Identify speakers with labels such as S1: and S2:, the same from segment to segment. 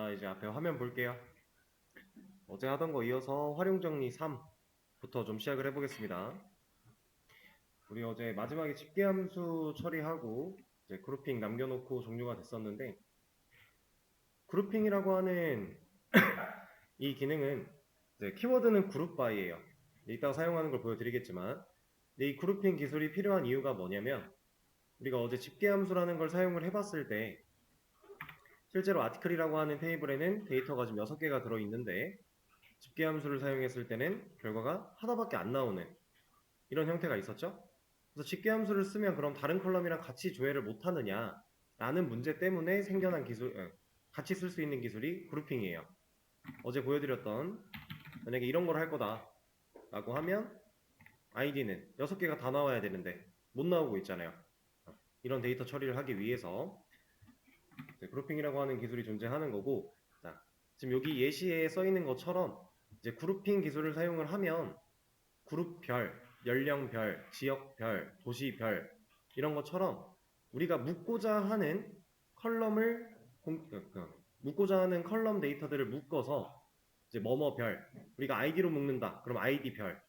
S1: 자, 이제 앞에 화면 볼게요. 어제 하던 거 이어서 활용정리 3부터 좀 시작을 해보겠습니다. 우리 어제 마지막에 집계함수 처리하고 이제 그룹핑 남겨놓고 종료가 됐었는데, 그룹핑이라고 하는 이 기능은 이제 키워드는 그룹 바이예요. 이따가 사용하는 걸 보여드리겠지만, 근데 이 그룹핑 기술이 필요한 이유가 뭐냐면, 우리가 어제 집계함수라는 걸 사용을 해봤을 때 실제로 아티클이라고 하는 테이블에는 데이터가 지금 6개가 들어있는데, 집계함수를 사용했을 때는 결과가 하나밖에 안 나오는 이런 형태가 있었죠. 그래서 집계함수를 쓰면 그럼 다른 컬럼이랑 같이 조회를 못하느냐 라는 문제 때문에 생겨난 기술, 같이 쓸 수 있는 기술이 그룹핑이에요. 어제 보여드렸던, 만약에 이런 걸 할 거다 라고 하면 아이디는 6개가 다 나와야 되는데 못 나오고 있잖아요. 이런 데이터 처리를 하기 위해서 그룹핑이라고 하는 기술이 존재하는 거고, 자, 지금 여기 예시에 써 있는 것처럼 이제 그룹핑 기술을 사용을 하면 그룹별, 연령별, 지역별, 도시별 이런 것처럼 우리가 묶고자 하는 컬럼을 묶고자 하는 컬럼 데이터들을 묶어서 이제 뭐뭐별, 우리가 아이디로 묶는다 그럼 아이디별,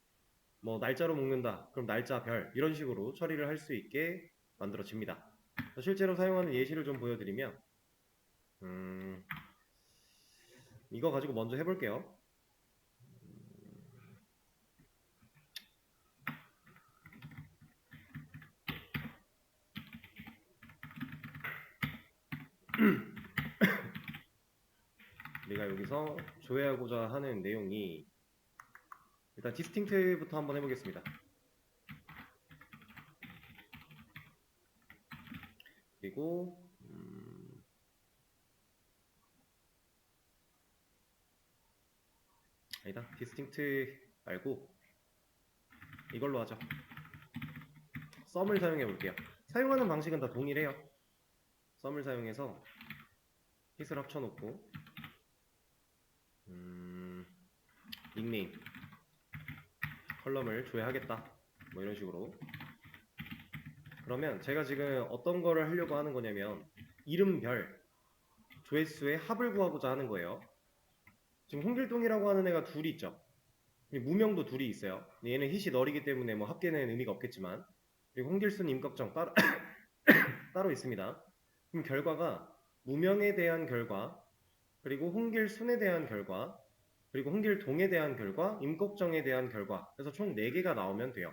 S1: 뭐 날짜로 묶는다 그럼 날짜별, 이런 식으로 처리를 할 수 있게 만들어집니다. 실제로 사용하는 예시를 좀 보여드리면 이거 가지고 먼저 해볼게요. 우리가 여기서 조회하고자 하는 내용이, 일단 디스팅트부터 한번 해보겠습니다. 그리고 아니다, 디스팅트 말고 이걸로 하죠. 썸을 사용해 볼게요. 사용하는 방식은 다 동일해요. 썸을 사용해서 hit을 합쳐놓고 닉네임 컬럼을 조회하겠다, 뭐 이런 식으로. 그러면 제가 지금 어떤 거를 하려고 하는 거냐면 이름별 조회수의 합을 구하고자 하는 거예요. 지금 홍길동이라고 하는 애가 둘이 있죠. 무명도 둘이 있어요. 얘는 hit이 널이기 때문에 뭐 합계는 의미가 없겠지만, 그리고 홍길순, 임꺽정 따로 따로 있습니다. 그럼 결과가 무명에 대한 결과, 그리고 홍길순에 대한 결과, 그리고 홍길동에 대한 결과, 임꺽정에 대한 결과, 그래서 총 4개가 나오면 돼요.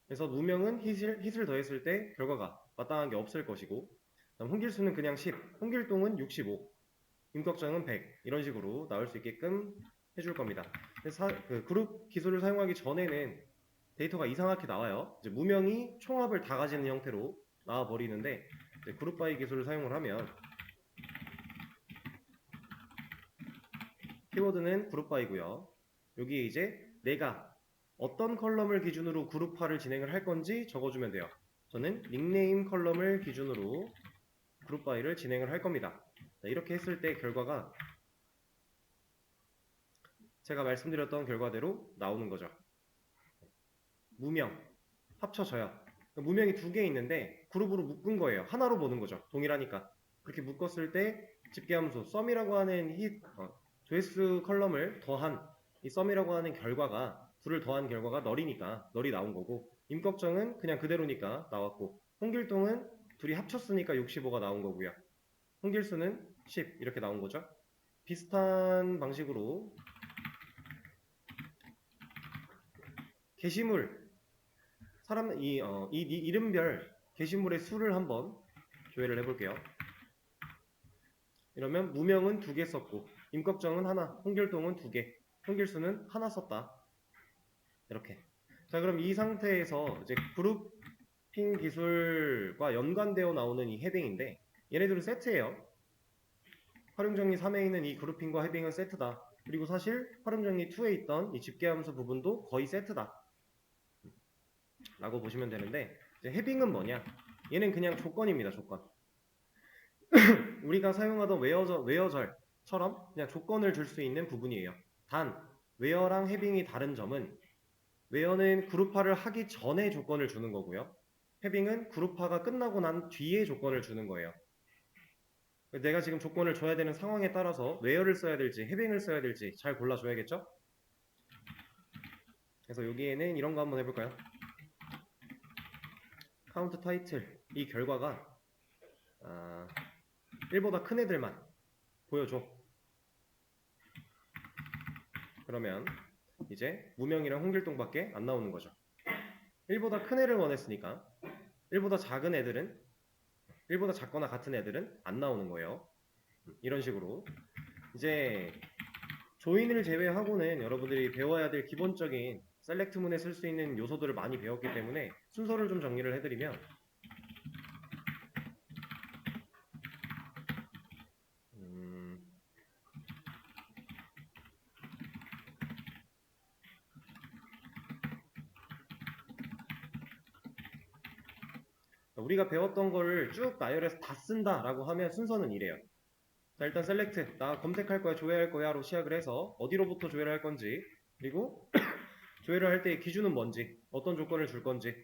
S1: 그래서 무명은 hit을 더했을 때 결과가 마땅한 게 없을 것이고, 홍길순은 그냥 10, 홍길동은 65, 임꺽정은 100, 이런 식으로 나올 수 있게끔 해줄 겁니다. 그 그룹 기술을 사용하기 전에는 데이터가 이상하게 나와요. 이제 무명이 총합을 다 가지는 형태로 나와 버리는데, 그룹 바이 기술을 사용을 하면 키워드는 그룹 바이고요. 여기에 이제 내가 어떤 컬럼을 기준으로 그룹화를 진행을 할 건지 적어주면 돼요. 저는 닉네임 컬럼을 기준으로 그룹 바이를 진행을 할 겁니다. 이렇게 했을 때 결과가 제가 말씀드렸던 결과대로 나오는 거죠. 무명 합쳐져요. 무명이 2개 있는데 그룹으로 묶은 거예요. 하나로 보는 거죠. 동일하니까. 그렇게 묶었을 때 집계함수 썸이라고 하는 조회수 컬럼을 더한 이 썸이라고 하는 결과가, 둘을 더한 결과가 널이니까 널이 나온 거고, 임꺽정은 그냥 그대로니까 나왔고, 홍길동은 둘이 합쳤으니까 65가 나온 거고요. 홍길수는 10 이렇게 나온 거죠. 비슷한 방식으로 게시물, 이 이름별 게시물의 수를 한번 조회를 해볼게요. 이러면 무명은 2개 썼고, 임꺽정은 하나, 홍길동은 2개, 홍길수는 하나 썼다. 이렇게. 자, 그럼 이 상태에서 이제 그룹핑 기술과 연관되어 나오는 이 헤딩인데, 얘네들은 세트예요. 활용정리 3에 있는 이 그룹핑과 헤딩은 세트다. 그리고 사실 활용정리 2에 있던 이 집계함수 부분도 거의 세트다 라고 보시면 되는데, 이제 헤딩은 뭐냐? 얘는 그냥 조건입니다. 조건. 우리가 사용하던 웨어절처럼 그냥 조건을 줄 수 있는 부분이에요. 단 웨어랑 헤딩이 다른 점은, 웨어는 그룹화를 하기 전에 조건을 주는 거고요. 헤딩은 그룹화가 끝나고 난 뒤에 조건을 주는 거예요. 내가 지금 조건을 줘야 되는 상황에 따라서 where를 써야 될지 having을 써야 될지 잘 골라줘야겠죠? 그래서 여기에는 이런 거 한번 해볼까요? 카운트 타이틀 이 결과가 1보다 큰 애들만 보여줘. 그러면 이제 무명이랑 홍길동밖에 안 나오는 거죠. 1보다 큰 애를 원했으니까 1보다 작은 애들은 1보다 작거나 같은 애들은 안 나오는 거예요. 이런 식으로 이제 조인을 제외하고는 여러분들이 배워야 될 기본적인 셀렉트문에 쓸 수 있는 요소들을 많이 배웠기 때문에 순서를 좀 정리를 해드리면 우리가 배웠던 거를 쭉 나열해서 다 쓴다라고 하면 순서는 이래요. 자, 일단 셀렉트 나 검색할 거야 조회할 거야로 시작을 해서 어디로부터 조회를 할 건지, 그리고 조회를 할 때의 기준은 뭔지, 어떤 조건을 줄 건지,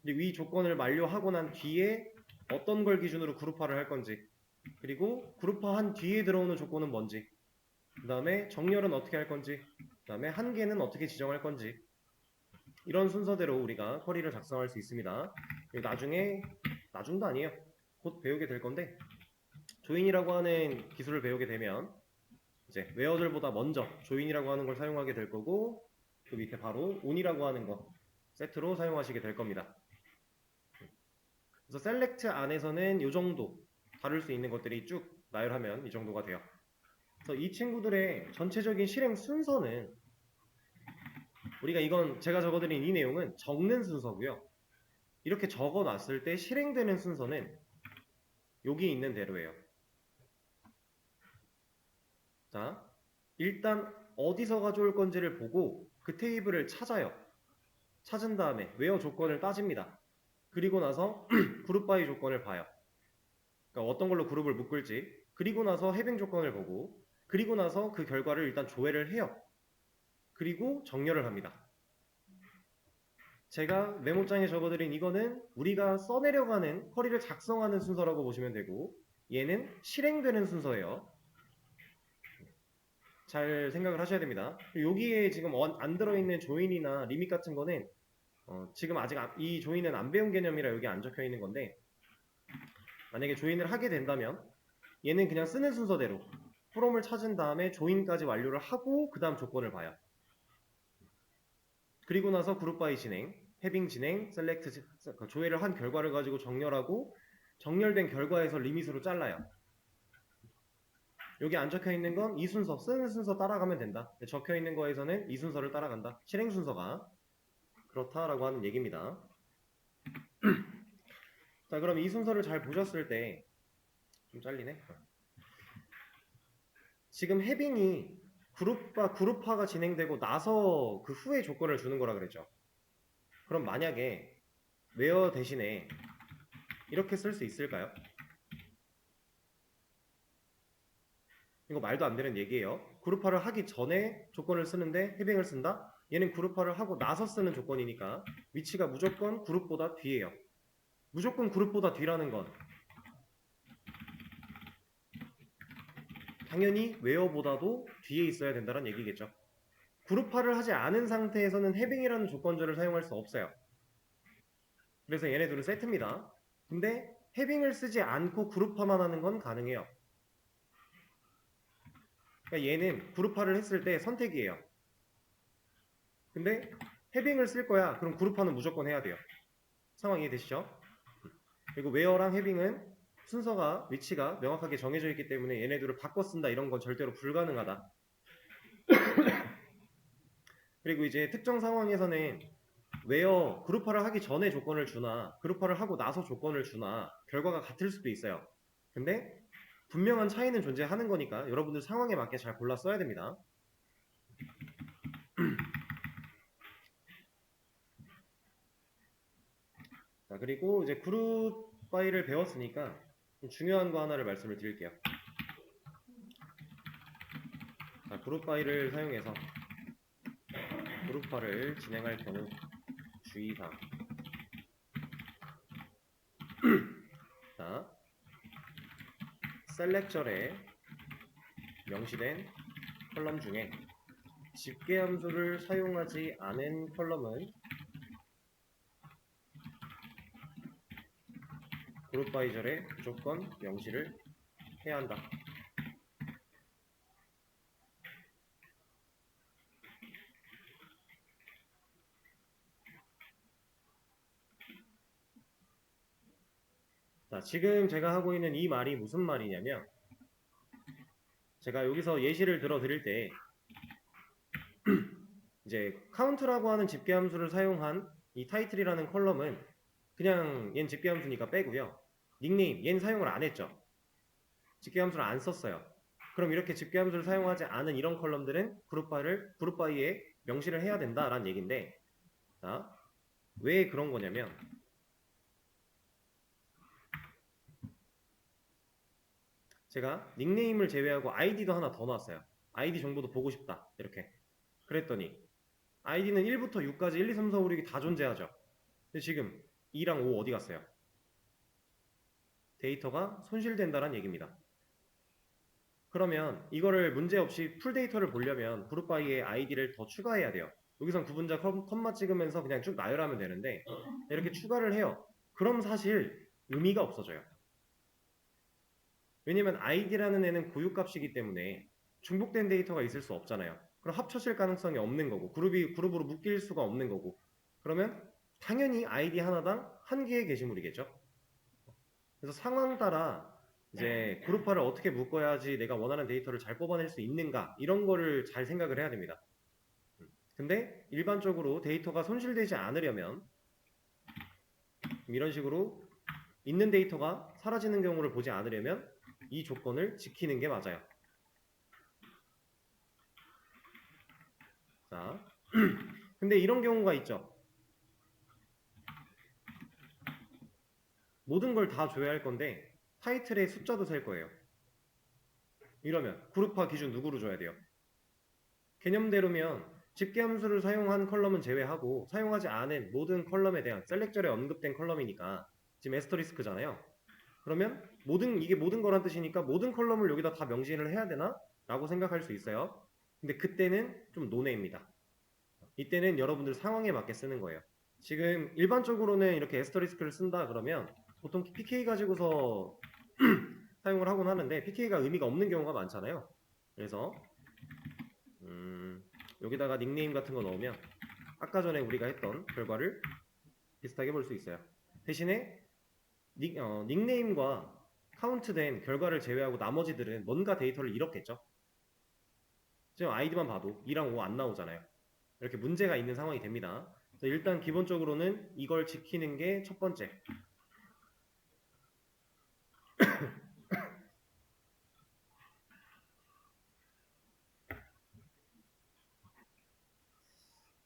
S1: 그리고 이 조건을 만료하고 난 뒤에 어떤 걸 기준으로 그룹화를 할 건지, 그리고 그룹화한 뒤에 들어오는 조건은 뭔지, 그 다음에 정렬은 어떻게 할 건지, 그 다음에 한계는 어떻게 지정할 건지, 이런 순서대로 우리가 쿼리를 작성할 수 있습니다. 그리고 나중도 아니에요. 곧 배우게 될 건데, 조인이라고 하는 기술을 배우게 되면 이제 웨어들보다 먼저 조인이라고 하는 걸 사용하게 될 거고, 그 밑에 바로 온이라고 하는 거 세트로 사용하시게 될 겁니다. 그래서 셀렉트 안에서는 이 정도 다룰 수 있는 것들이 쭉 나열하면 이 정도가 돼요. 그래서 이 친구들의 전체적인 실행 순서는 우리가 이건 제가 적어드린 이 내용은 적는 순서고요. 이렇게 적어놨을 때 실행되는 순서는 여기 있는 대로예요. 자, 일단 어디서 가져올 건지를 보고 그 테이블을 찾아요. 찾은 다음에 웨어 조건을 따집니다. 그리고 나서 그룹 바이 조건을 봐요. 그러니까 어떤 걸로 그룹을 묶을지. 그리고 나서 해빙 조건을 보고, 그리고 나서 그 결과를 일단 조회를 해요. 그리고 정렬을 합니다. 제가 메모장에 적어드린 이거는 우리가 써내려가는 쿼리를 작성하는 순서라고 보시면 되고, 얘는 실행되는 순서예요. 잘 생각을 하셔야 됩니다. 여기에 지금 안 들어있는 조인이나 리밋 같은 거는 지금 아직 이 조인은 안 배운 개념이라 여기 안 적혀 있는 건데, 만약에 조인을 하게 된다면 얘는 그냥 쓰는 순서대로 프롬을 찾은 다음에 조인까지 완료를 하고 그 다음 조건을 봐요. 그리고 나서 그룹 바이 진행, 해빙 진행, 셀렉트 조회를 한 결과를 가지고 정렬하고, 정렬된 결과에서 리밋으로 잘라요. 여기 안 적혀 있는 건 이 순서, 쓰는 순서 따라가면 된다. 적혀 있는 거에서는 이 순서를 따라간다. 실행 순서가 그렇다라고 하는 얘기입니다. 자, 그럼 이 순서를 잘 보셨을 때 좀 잘리네. 지금 해빙이 그룹화가 진행되고 나서 그 후에 조건을 주는 거라 그랬죠. 그럼 만약에 where 대신에 이렇게 쓸 수 있을까요? 이거 말도 안 되는 얘기예요. 그룹화를 하기 전에 조건을 쓰는데 해빙을 쓴다? 얘는 그룹화를 하고 나서 쓰는 조건이니까 위치가 무조건 그룹보다 뒤에요. 무조건 그룹보다 뒤라는 건 당연히 where보다도 뒤에 있어야 된다는 얘기겠죠. 그룹화를 하지 않은 상태에서는 해빙이라는 조건절을 사용할 수 없어요. 그래서 얘네들은 세트입니다. 근데 해빙을 쓰지 않고 그룹화만 하는 건 가능해요. 그러니까 얘는 그룹화를 했을 때 선택이에요. 근데 해빙을 쓸 거야. 그럼 그룹화는 무조건 해야 돼요. 상황 이해되시죠? 그리고 where랑 해빙은 순서가, 위치가 명확하게 정해져 있기 때문에 얘네들을 바꿔 쓴다 이런 건 절대로 불가능하다. 그리고 이제 특정 상황에서는 where 그룹화를 하기 전에 조건을 주나 그룹화를 하고 나서 조건을 주나 결과가 같을 수도 있어요. 근데 분명한 차이는 존재하는 거니까 여러분들 상황에 맞게 잘 골라 써야 됩니다. 자, 그리고 이제 그룹 바이를 배웠으니까 좀 중요한 거 하나를 말씀을 드릴게요. 자, 그룹 바이를 사용해서 그룹화를 진행할 경우 주의사항. 자, 셀렉절에 명시된 컬럼 중에 집계함수를 사용하지 않은 컬럼은 그룹 바이절에 무조건 명시를 해야 한다. 자, 지금 제가 하고 있는 이 말이 무슨 말이냐면, 제가 여기서 예시를 들어 드릴 때 이제 카운트라고 하는 집계함수를 사용한 이 타이틀이라는 컬럼은 그냥 얜 집계함수니까 빼고요. 닉네임 얜 사용을 안 했죠. 집계함수를 안 썼어요. 그럼 이렇게 집계함수를 사용하지 않은 이런 컬럼들은 그룹 바이에 명시를 해야 된다라는 얘기인데, 자, 왜 그런 거냐면, 제가 닉네임을 제외하고 아이디도 하나 더 놨어요. 아이디 정보도 보고 싶다. 이렇게. 그랬더니 아이디는 1부터 6까지 1, 2, 3, 4, 5, 6이 다 존재하죠. 근데 지금 2랑 5 어디 갔어요? 데이터가 손실된다는 얘기입니다. 그러면 이거를 문제없이 풀 데이터를 보려면 그룹 바이에 아이디를 더 추가해야 돼요. 여기선 구분자 컴마 찍으면서 그냥 쭉 나열하면 되는데 이렇게 추가를 해요. 그럼 사실 의미가 없어져요. 왜냐면 아이디라는 애는 고유값이기 때문에 중복된 데이터가 있을 수 없잖아요. 그럼 합쳐질 가능성이 없는 거고 그룹으로 묶일 수가 없는 거고 그러면 당연히 아이디 하나당 한 개의 게시물이겠죠. 그래서 상황 따라 이제 그룹화를 어떻게 묶어야지 내가 원하는 데이터를 잘 뽑아낼 수 있는가 이런 거를 잘 생각을 해야 됩니다. 근데 일반적으로 데이터가 손실되지 않으려면 이런 식으로 있는 데이터가 사라지는 경우를 보지 않으려면 이 조건을 지키는 게 맞아요. 자, 근데 이런 경우가 있죠. 모든 걸 다 줘야 할 건데 타이틀에 숫자도 셀 거예요. 이러면 그룹화 기준 누구로 줘야 돼요? 개념대로면 집계함수를 사용한 컬럼은 제외하고 사용하지 않은 모든 컬럼에 대한 셀렉절에 언급된 컬럼이니까 지금 에스터리스크잖아요. 그러면 이게 모든 거란 뜻이니까 모든 컬럼을 여기다 다 명시를 해야 되나? 라고 생각할 수 있어요. 근데 그때는 좀 논외입니다. 이때는 여러분들 상황에 맞게 쓰는 거예요. 지금 일반적으로는 이렇게 에스터리스크를 쓴다 그러면 보통 PK 가지고서 사용을 하곤 하는데 PK가 의미가 없는 경우가 많잖아요. 그래서 여기다가 닉네임 같은 거 넣으면 아까 전에 우리가 했던 결과를 비슷하게 볼 수 있어요. 대신에 닉네임과 카운트된 결과를 제외하고 나머지들은 뭔가 데이터를 잃었겠죠. 지금 아이디만 봐도 2랑 5 안 나오잖아요. 이렇게 문제가 있는 상황이 됩니다. 일단 기본적으로는 이걸 지키는 게 첫 번째.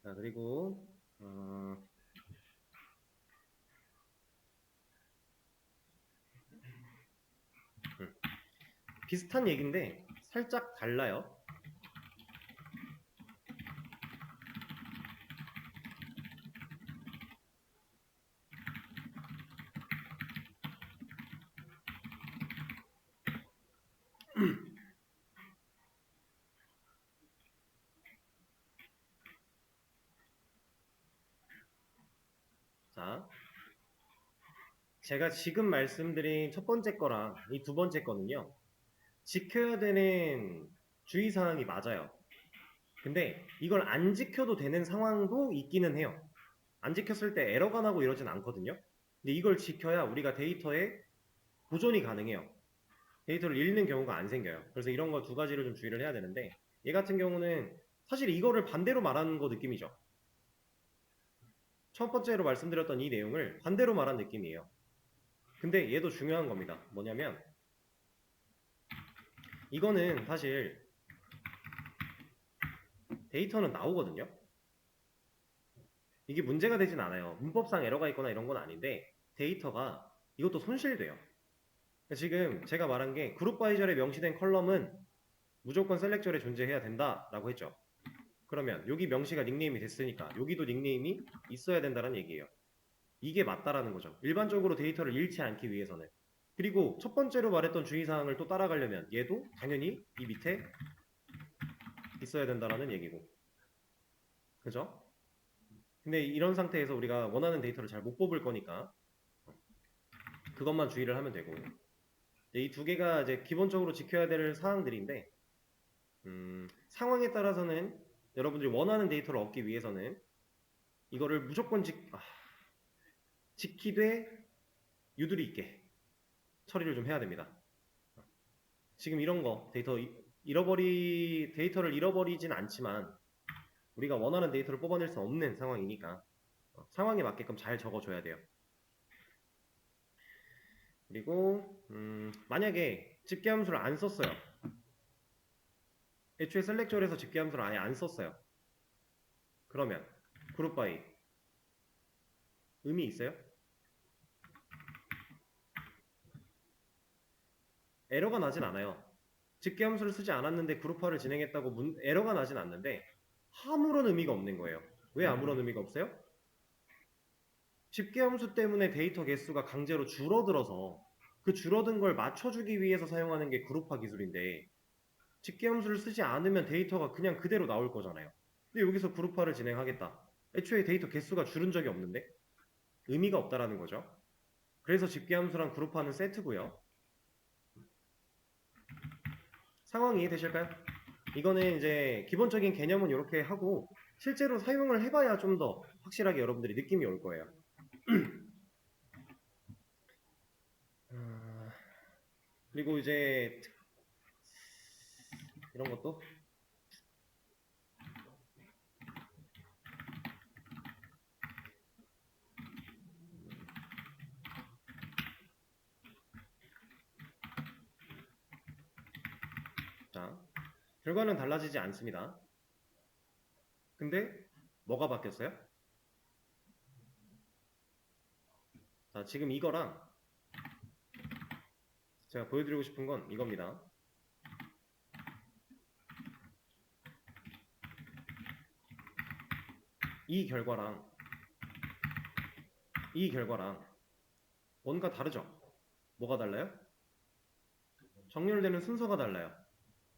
S1: 자, 그리고 비슷한 얘기인데 살짝 달라요. 자, 제가 지금 말씀드린 첫 번째 거랑 이 두 번째 거는요. 지켜야 되는 주의사항이 맞아요. 근데 이걸 안 지켜도 되는 상황도 있기는 해요. 안 지켰을 때 에러가 나고 이러진 않거든요. 근데 이걸 지켜야 우리가 데이터에 보존이 가능해요. 데이터를 잃는 경우가 안 생겨요. 그래서 이런 거 두 가지를 좀 주의를 해야 되는데 얘 같은 경우는 사실 이거를 반대로 말하는 거 느낌이죠. 첫 번째로 말씀드렸던 이 내용을 반대로 말한 느낌이에요. 근데 얘도 중요한 겁니다. 뭐냐면 이거는 사실 데이터는 나오거든요. 이게 문제가 되진 않아요. 문법상 에러가 있거나 이런 건 아닌데 데이터가 이것도 손실돼요. 지금 제가 말한 게 그룹 바이절에 명시된 컬럼은 무조건 셀렉절에 존재해야 된다라고 했죠. 그러면 여기 명시가 닉네임이 됐으니까 여기도 닉네임이 있어야 된다는 얘기예요. 이게 맞다라는 거죠. 일반적으로 데이터를 잃지 않기 위해서는. 그리고 첫 번째로 말했던 주의사항을 또 따라가려면 얘도 당연히 이 밑에 있어야 된다라는 얘기고. 그죠? 근데 이런 상태에서 우리가 원하는 데이터를 잘 못 뽑을 거니까 그것만 주의를 하면 되고. 이 두 개가 이제 기본적으로 지켜야 될 사항들인데, 상황에 따라서는 여러분들이 원하는 데이터를 얻기 위해서는 이거를 무조건 지키되 유두리 있게 처리를 좀 해야 됩니다. 지금 이런 거 데이터를 잃어버리진 않지만 우리가 원하는 데이터를 뽑아낼 수 없는 상황이니까 상황에 맞게끔 잘 적어줘야 돼요. 그리고 만약에 집계함수를 안 썼어요. 애초에 셀렉tor에서 집계함수를 아예 안 썼어요. 그러면 그룹 바이 의미 있어요? 에러가 나진 않아요. 집계함수를 쓰지 않았는데 그룹화를 진행했다고 에러가 나진 않는데 아무런 의미가 없는 거예요. 왜 아무런 의미가 없어요? 집계함수 때문에 데이터 개수가 강제로 줄어들어서 그 줄어든 걸 맞춰주기 위해서 사용하는 게 그룹화 기술인데 집계함수를 쓰지 않으면 데이터가 그냥 그대로 나올 거잖아요. 근데 여기서 그룹화를 진행하겠다. 애초에 데이터 개수가 줄은 적이 없는데 의미가 없다라는 거죠. 그래서 집계함수랑 그룹화는 세트고요. 상황 이해되실까요? 이거는 이제 기본적인 개념은 이렇게 하고 실제로 사용을 해봐야 좀 더 확실하게 여러분들이 느낌이 올 거예요. 그리고 이제 이런 것도 자, 결과는 달라지지 않습니다. 근데 뭐가 바뀌었어요? 자, 지금 이거랑 제가 보여드리고 싶은 건 이겁니다. 이 결과랑 이 결과랑 뭔가 다르죠? 뭐가 달라요? 정렬되는 순서가 달라요.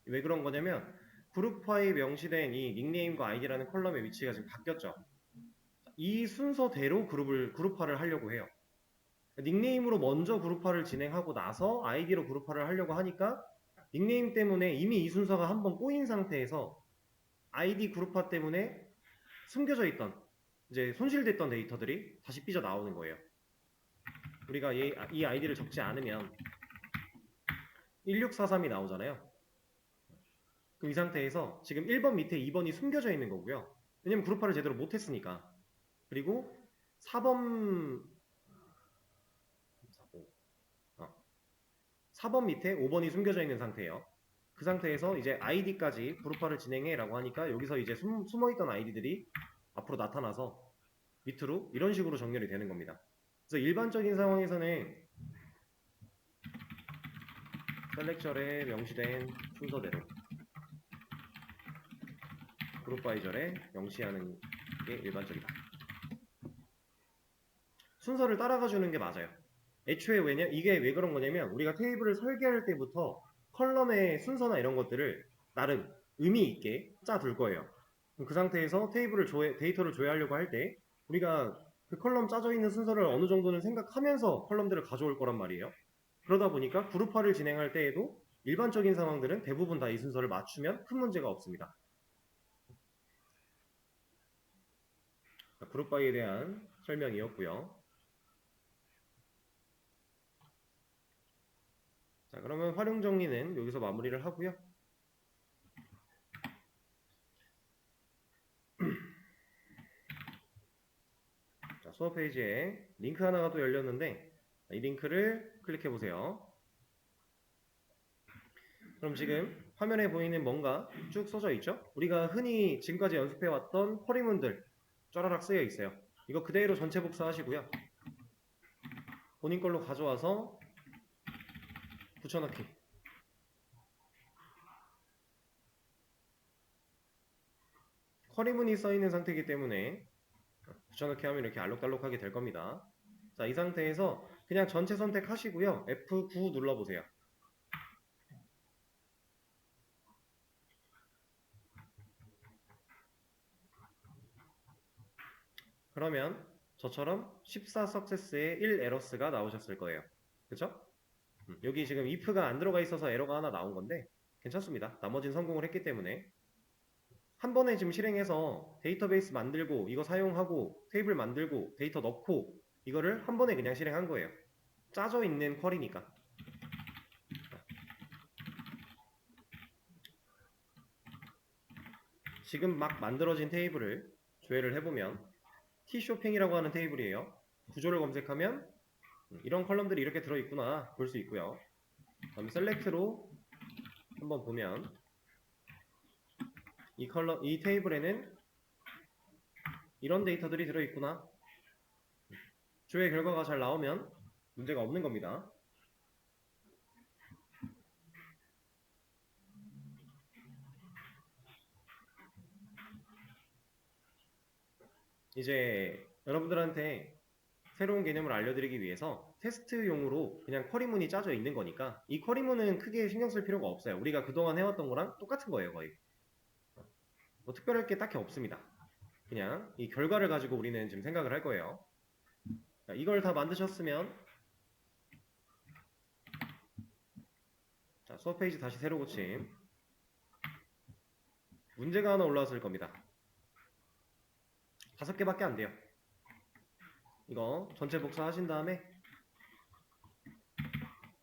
S1: 왜 그런 거냐면 그룹화에 명시된 이 닉네임과 아이디라는 컬럼의 위치가 지금 바뀌었죠. 이 순서대로 그룹화를 하려고 해요. 닉네임으로 먼저 그룹화를 진행하고 나서 아이디로 그룹화를 하려고 하니까 닉네임 때문에 이미 이 순서가 한번 꼬인 상태에서 아이디 그룹화 때문에 숨겨져 있던 이제 손실됐던 데이터들이 다시 삐져 나오는 거예요. 우리가 이 아이디를 적지 않으면 1643이 나오잖아요. 그럼 이 상태에서 지금 1번 밑에 2번이 숨겨져 있는 거고요. 왜냐면 그룹화를 제대로 못했으니까. 그리고 4번 4번 밑에 5번이 숨겨져 있는 상태예요. 그 상태에서 이제 아이디까지 그룹화를 진행해 라고 하니까 여기서 이제 숨어있던 아이디들이 앞으로 나타나서 밑으로 이런 식으로 정렬이 되는 겁니다. 그래서 일반적인 상황에서는 셀렉션에 명시된 순서대로 그룹바이절에 명시하는 게 일반적이다. 순서를 따라가 주는 게 맞아요. 애초에 이게 왜 그런 거냐면 우리가 테이블을 설계할 때부터 컬럼의 순서나 이런 것들을 나름 의미 있게 짜둘 거예요. 그 상태에서 데이터를 조회하려고 할 때 우리가 그 컬럼 짜져 있는 순서를 어느 정도는 생각하면서 컬럼들을 가져올 거란 말이에요. 그러다 보니까 그룹화를 진행할 때에도 일반적인 상황들은 대부분 다 이 순서를 맞추면 큰 문제가 없습니다. 그룹바이에 대한 설명이었고요. 자, 그러면 활용 정리는 여기서 마무리를 하고요. 자, 수업 페이지에 링크 하나가 또 열렸는데 이 링크를 클릭해 보세요. 그럼 지금 화면에 보이는 뭔가 쭉 써져 있죠? 우리가 흔히 지금까지 연습해왔던 커리문들 쫘라락 쓰여 있어요. 이거 그대로 전체 복사하시고요. 본인 걸로 가져와서 붙여넣기. 커리문이 써있는 상태이기 때문에 붙여넣기 하면 이렇게 알록달록하게 될 겁니다. 자, 이 상태에서 그냥 전체 선택하시고요. F9 눌러보세요. 그러면 저처럼 14 석세스에 1 에러스가 나오셨을 거예요. 그쵸? 여기 지금 if가 안 들어가 있어서 에러가 하나 나온 건데 괜찮습니다. 나머지는 성공을 했기 때문에 한 번에 지금 실행해서 데이터베이스 만들고 이거 사용하고 테이블 만들고 데이터 넣고 이거를 한 번에 그냥 실행한 거예요. 짜져 있는 쿼리니까. 지금 막 만들어진 테이블을 조회를 해보면 T쇼핑이라고 하는 테이블이에요. 구조를 검색하면 이런 컬럼들이 이렇게 들어있구나 볼 수 있고요. 그다음 셀렉트로 한번 보면 이 테이블에는 이런 데이터들이 들어있구나. 조회 결과가 잘 나오면 문제가 없는 겁니다. 이제 여러분들한테 새로운 개념을 알려드리기 위해서 테스트용으로 그냥 쿼리문이 짜져 있는 거니까 이 쿼리문은 크게 신경 쓸 필요가 없어요. 우리가 그동안 해왔던 거랑 똑같은 거예요, 거의. 뭐 특별할 게 딱히 없습니다. 그냥 이 결과를 가지고 우리는 지금 생각을 할 거예요. 자, 이걸 다 만드셨으면 자, 수업 페이지 다시 새로 고침. 문제가 하나 올라왔을 겁니다. 5개밖에 안 돼요. 이거 전체 복사하신 다음에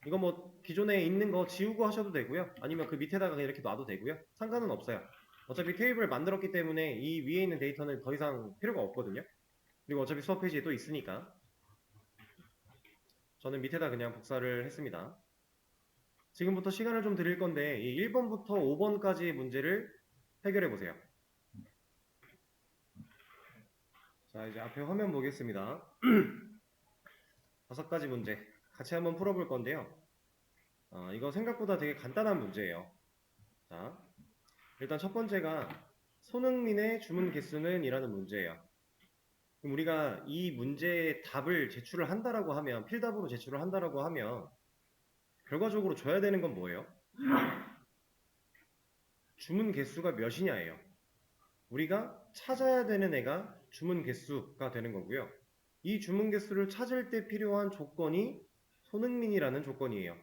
S1: 이거 뭐 기존에 있는 거 지우고 하셔도 되고요. 아니면 그 밑에다가 그냥 이렇게 놔도 되고요. 상관은 없어요. 어차피 테이블 만들었기 때문에 이 위에 있는 데이터는 더 이상 필요가 없거든요. 그리고 어차피 수업 페이지에 또 있으니까 저는 밑에다 그냥 복사를 했습니다. 지금부터 시간을 좀 드릴 건데 이 1번부터 5번까지의 문제를 해결해 보세요. 자, 이제 앞에 화면 보겠습니다. 5가지 문제 같이 한번 풀어볼 건데요. 이거 생각보다 되게 간단한 문제예요. 자, 일단 첫 번째가 손흥민의 주문 개수는 이라는 문제예요. 그럼 우리가 이 문제의 답을 제출을 한다라고 하면 필답으로 제출을 한다라고 하면 결과적으로 줘야 되는 건 뭐예요? 주문 개수가 몇이냐예요. 우리가 찾아야 되는 애가 주문 개수가 되는 거고요. 이 주문 개수를 찾을 때 필요한 조건이 손흥민이라는 조건이에요.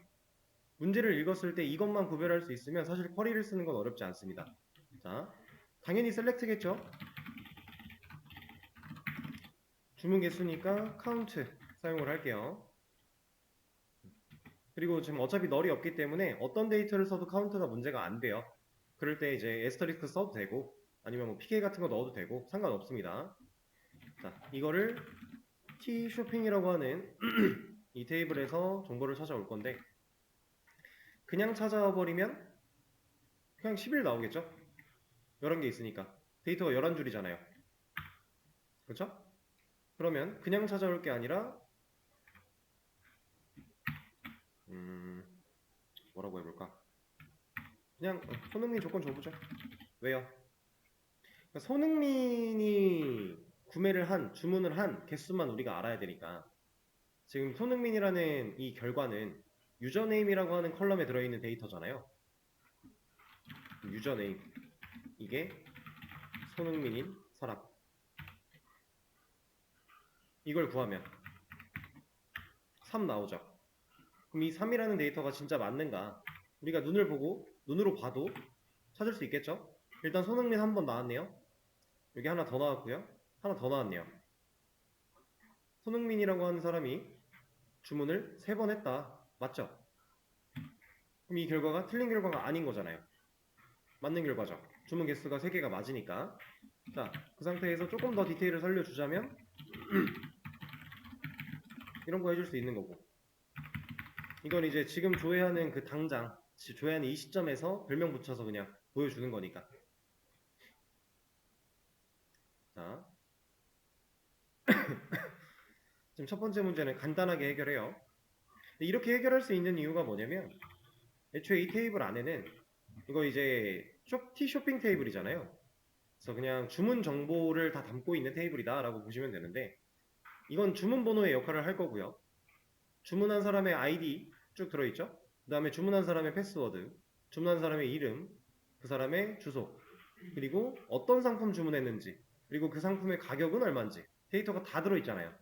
S1: 문제를 읽었을 때 이것만 구별할 수 있으면 사실 쿼리를 쓰는 건 어렵지 않습니다. 자, 당연히 셀렉트겠죠? 주문 개수니까 카운트 사용을 할게요. 그리고 지금 어차피 널이 없기 때문에 어떤 데이터를 써도 카운트가 문제가 안 돼요. 그럴 때 이제 에스터리스크 써도 되고 아니면 뭐 PK 같은 거 넣어도 되고 상관없습니다. 자, 이거를 T 쇼핑이라고 하는 이 테이블에서 정보를 찾아올 건데 그냥 찾아와 버리면 그냥 11 나오겠죠? 11개 있으니까 데이터가 11줄이잖아요. 그렇죠? 그러면 그냥 찾아올 게 아니라 뭐라고 해볼까? 그냥 손흥민 조건 줘보죠. 왜요? 그러니까 손흥민이 구매를 한, 주문을 한 개수만 우리가 알아야 되니까 지금 손흥민이라는 이 결과는 유저네임이라고 하는 컬럼에 들어있는 데이터잖아요. 유저네임 이게 손흥민인 사람 이걸 구하면 3 나오죠. 그럼 이 3이라는 데이터가 진짜 맞는가? 우리가 눈으로 봐도 찾을 수 있겠죠? 일단 손흥민 한 번 나왔네요. 여기 하나 더 나왔고요. 하나 더 나왔네요. 손흥민이라고 하는 사람이 주문을 3번 했다. 맞죠? 그럼 이 결과가 틀린 결과가 아닌 거잖아요. 맞는 결과죠. 주문 개수가 3개가 맞으니까. 자, 그 상태에서 조금 더 디테일을 살려주자면 이런 거 해줄 수 있는 거고. 이건 이제 지금 조회하는 그 당장 조회하는 이 시점에서 별명 붙여서 그냥 보여주는 거니까. 자, 지금 첫 번째 문제는 간단하게 해결해요. 이렇게 해결할 수 있는 이유가 뭐냐면 애초에 이 테이블 안에는 이거 이제 T 쇼핑 테이블이잖아요. 그래서 그냥 주문 정보를 다 담고 있는 테이블이다 라고 보시면 되는데 이건 주문 번호의 역할을 할 거고요. 주문한 사람의 아이디 쭉 들어있죠. 그 다음에 주문한 사람의 패스워드, 주문한 사람의 이름, 그 사람의 주소, 그리고 어떤 상품 주문했는지, 그리고 그 상품의 가격은 얼마인지 데이터가 다 들어있잖아요.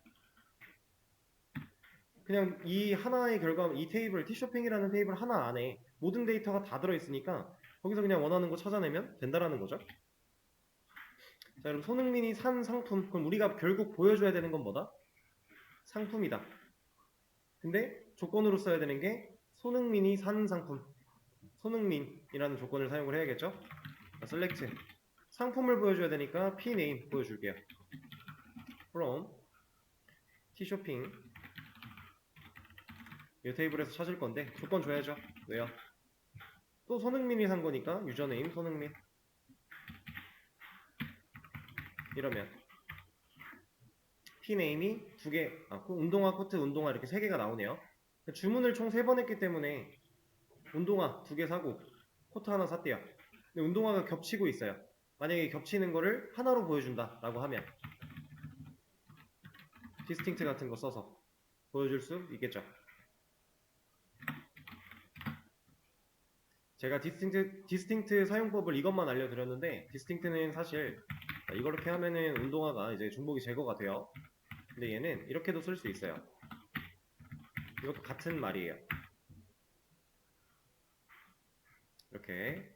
S1: 그냥 이 하나의 결과, 이 테이블, 티쇼핑이라는 테이블 하나 안에 모든 데이터가 다 들어있으니까 거기서 그냥 원하는 거 찾아내면 된다라는 거죠. 자, 그럼 손흥민이 산 상품, 그럼 우리가 결국 보여줘야 되는 건 뭐다? 상품이다. 근데 조건으로 써야 되는 게 손흥민이 산 상품, 손흥민이라는 조건을 사용을 해야겠죠. 자, select 상품을 보여줘야 되니까 pname 보여줄게요. from t쇼핑 이 테이블에서 찾을 건데 조건 줘야죠. 왜요? 또 손흥민이 산 거니까 유저네임 손흥민. 이러면 pname이 두 개, 운동화, 코트, 운동화 이렇게 세 개가 나오네요. 주문을 총 3번 했기 때문에 운동화 2개 사고 코트 하나 샀대요. 근데 운동화가 겹치고 있어요. 만약에 겹치는 거를 하나로 보여준다 라고 하면 디스팅트 같은 거 써서 보여줄 수 있겠죠. 제가 디스팅트 사용법을 이것만 알려드렸는데 디스팅트는 사실 이렇게 하면은 운동화가 이제 중복이 제거가 돼요. 근데 얘는 이렇게도 쓸 수 있어요. 이것도 같은 말이에요. 이렇게.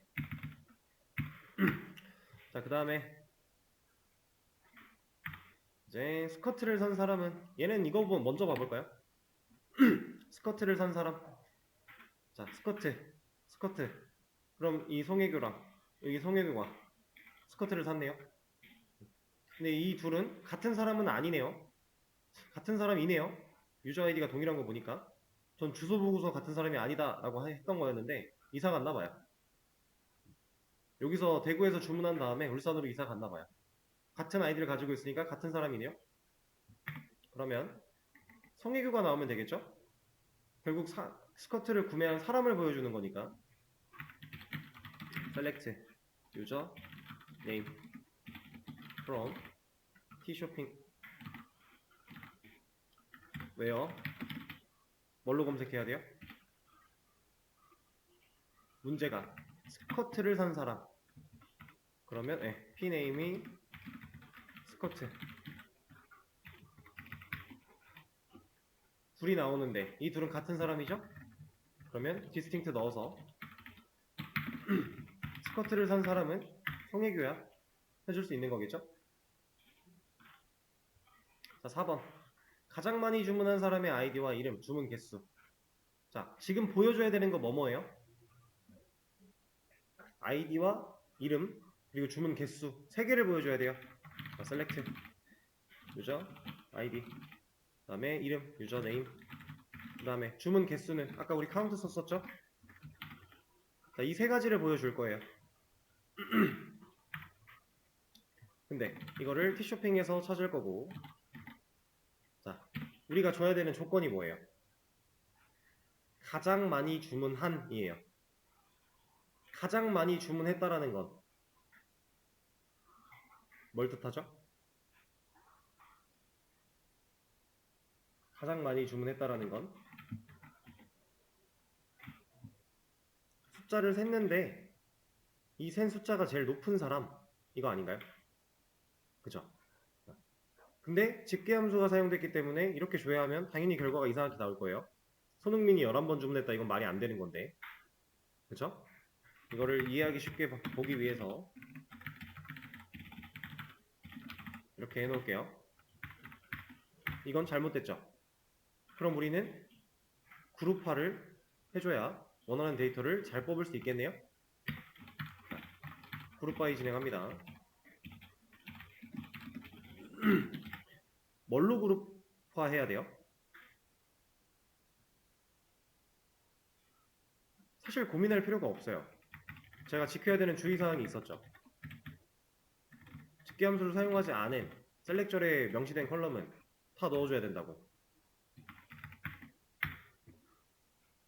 S1: 자, 그 다음에 이제 스커트를 산 사람은 얘는 이거 먼저 봐볼까요? 스커트를 산 사람. 자, 스커트. 그럼 이 송혜교랑 여기 송혜교가 스커트를 샀네요. 근데 이 둘은 같은 사람은 아니네요. 같은 사람이네요. 유저 아이디가 동일한 거 보니까 전 주소 보고서 같은 사람이 아니다 라고 했던 거였는데 이사 갔나 봐요. 여기서 대구에서 주문한 다음에 울산으로 이사 갔나 봐요. 같은 아이디를 가지고 있으니까 같은 사람이네요. 그러면 송혜교가 나오면 되겠죠? 결국 스커트를 구매한 사람을 보여주는 거니까 select user name from t쇼핑 where 뭘로 검색해야 돼요? 문제가 스커트를 산 사람. 그러면 pname이 스커트. 둘이 나오는데 이 둘은 같은 사람이죠? 그러면 distinct 넣어서 스커트를 산 사람은 송혜교야 해줄 수 있는 거겠죠? 자, 4번 가장 많이 주문한 사람의 아이디와 이름, 주문 개수. 자, 지금 보여줘야 되는 거 뭐예요? 아이디와 이름 그리고 주문 개수 3개를 보여줘야 돼요. 자, select 유저 아이디 그 다음에 이름 유저 네임 그 다음에 주문 개수는 아까 우리 카운트 썼었죠? 자, 이 3가지를 보여줄 거예요. 근데 이거를 티쇼핑에서 찾을 거고, 자, 우리가 줘야 되는 조건이 뭐예요? 가장 많이 주문한이에요. 가장 많이 주문했다라는 건 뭘 뜻하죠? 가장 많이 주문했다라는 건 숫자를 셌는데 이 센 숫자가 제일 높은 사람 이거 아닌가요? 그죠? 근데 집계함수가 사용됐기 때문에 이렇게 줘야 하면 당연히 결과가 이상하게 나올 거예요. 손흥민이 11번 주문했다 이건 말이 안 되는 건데 그죠? 이거를 이해하기 쉽게 보기 위해서 이렇게 해놓을게요. 이건 잘못됐죠? 그럼 우리는 그룹화를 해줘야 원하는 데이터를 잘 뽑을 수 있겠네요. 그룹 바이 진행합니다. 뭘로 그룹화 해야 돼요? 사실 고민할 필요가 없어요. 제가 지켜야 되는 주의사항이 있었죠. 집계함수를 사용하지 않은 셀렉절에 명시된 컬럼은 다 넣어줘야 된다고.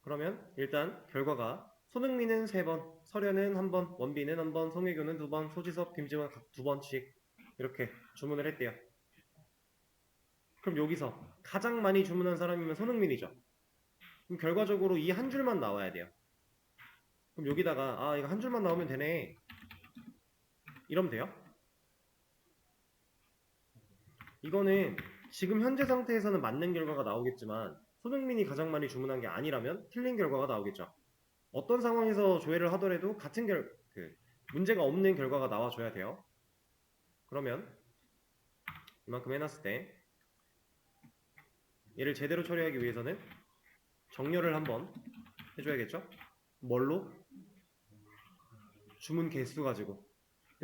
S1: 그러면 일단 결과가 손흥민은 3번, 설현은 1번, 원빈은 1번, 송혜교는 2번, 소지섭, 김지원 각 2번씩 이렇게 주문을 했대요. 그럼 여기서 가장 많이 주문한 사람이면 손흥민이죠. 그럼 결과적으로 이 한 줄만 나와야 돼요. 그럼 여기다가 이거 한 줄만 나오면 되네 이러면 돼요. 이거는 지금 현재 상태에서는 맞는 결과가 나오겠지만 손흥민이 가장 많이 주문한 게 아니라면 틀린 결과가 나오겠죠. 어떤 상황에서 조회를 하더라도 같은 문제가 없는 결과가 나와줘야 돼요. 그러면 이만큼 해놨을 때 얘를 제대로 처리하기 위해서는 정렬을 한번 해줘야겠죠. 뭘로? 주문 개수 가지고.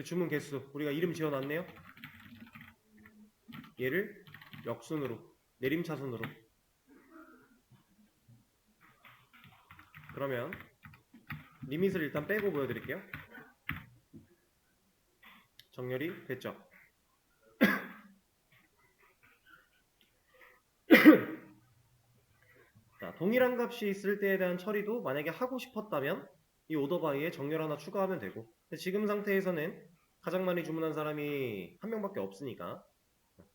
S1: 주문 개수 우리가 이름 지어놨네요. 얘를 역순으로 내림차순으로. 그러면 리밋을 일단 빼고 보여드릴게요. 정렬이 됐죠. 자, 동일한 값이 있을 때에 대한 처리도 만약에 하고 싶었다면 이 오더바이에 정렬 하나 추가하면 되고, 근데 지금 상태에서는 가장 많이 주문한 사람이 한 명밖에 없으니까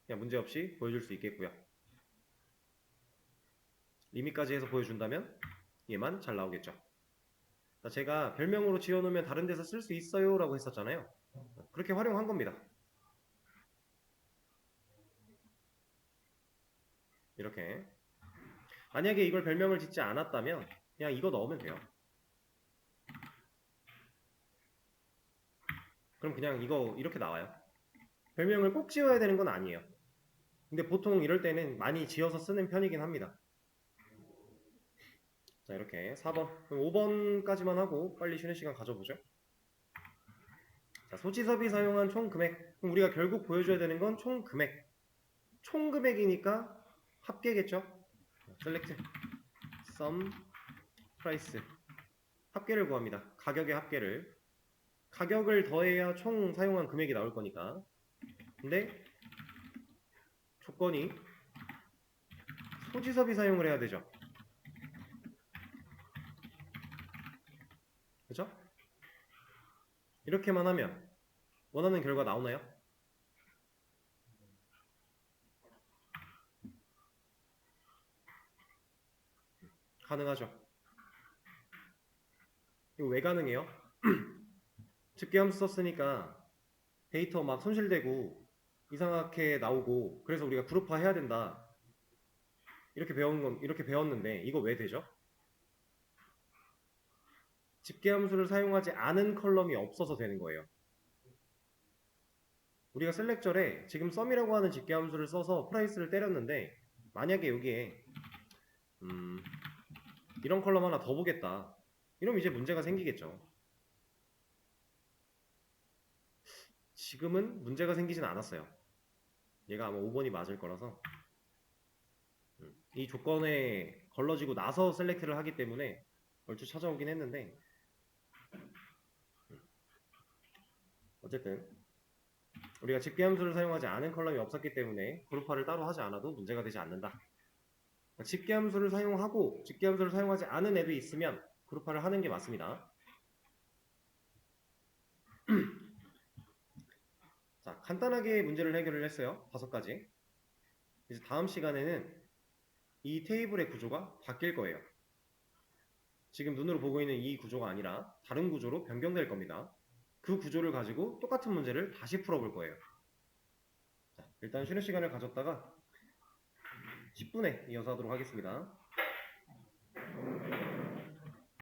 S1: 그냥 문제없이 보여줄 수 있겠고요. 리밋까지 해서 보여준다면 얘만 잘 나오겠죠. 자, 제가 별명으로 지어놓으면 다른 데서 쓸 수 있어요 라고 했었잖아요. 그렇게 활용한 겁니다. 이렇게. 만약에 이걸 별명을 짓지 않았다면 그냥 이거 넣으면 돼요. 그럼 그냥 이거 이렇게 나와요. 별명을 꼭 지어야 되는 건 아니에요. 근데 보통 이럴 때는 많이 지어서 쓰는 편이긴 합니다. 자, 이렇게 4번. 그럼 5번까지만 하고 빨리 쉬는 시간 가져보죠. 자, 소지섭이 사용한 총 금액. 그럼 우리가 결국 보여줘야 되는 건 총 금액. 총 금액이니까 합계겠죠? 셀렉트 sum price. 합계를 구합니다. 가격의 합계를. 가격을 더해야 총 사용한 금액이 나올 거니까. 근데 조건이 소지섭이 사용을 해야 되죠. 그죠? 이렇게만 하면 원하는 결과 나오나요? 가능하죠. 이거 왜 가능해요? 집계함수 썼으니까 데이터 막 손실되고 이상하게 나오고 그래서 우리가 그룹화 해야 된다. 이렇게 배웠는데 이거 왜 되죠? 집계함수를 사용하지 않은 컬럼이 없어서 되는 거예요. 우리가 셀렉절에 지금 썸이라고 하는 집계함수를 써서 프라이스를 때렸는데 만약에 여기에 이런 컬럼 하나 더 보겠다. 이러면 이제 문제가 생기겠죠. 지금은 문제가 생기진 않았어요. 얘가 아마 5번이 맞을 거라서 이 조건에 걸러지고 나서 셀렉트를 하기 때문에 얼추 찾아오긴 했는데 어쨌든 우리가 집계함수를 사용하지 않은 컬럼이 없었기 때문에 그룹화를 따로 하지 않아도 문제가 되지 않는다. 집계함수를 사용하고 집계함수를 사용하지 않은 애도 있으면 그룹화를 하는 게 맞습니다. 자, 간단하게 문제를 해결을 했어요. 5가지. 이제 다음 시간에는 이 테이블의 구조가 바뀔 거예요. 지금 눈으로 보고 있는 이 구조가 아니라 다른 구조로 변경될 겁니다. 그 구조를 가지고 똑같은 문제를 다시 풀어볼 거예요. 자, 일단 쉬는 시간을 가졌다가 10분에 이어서 하도록 하겠습니다.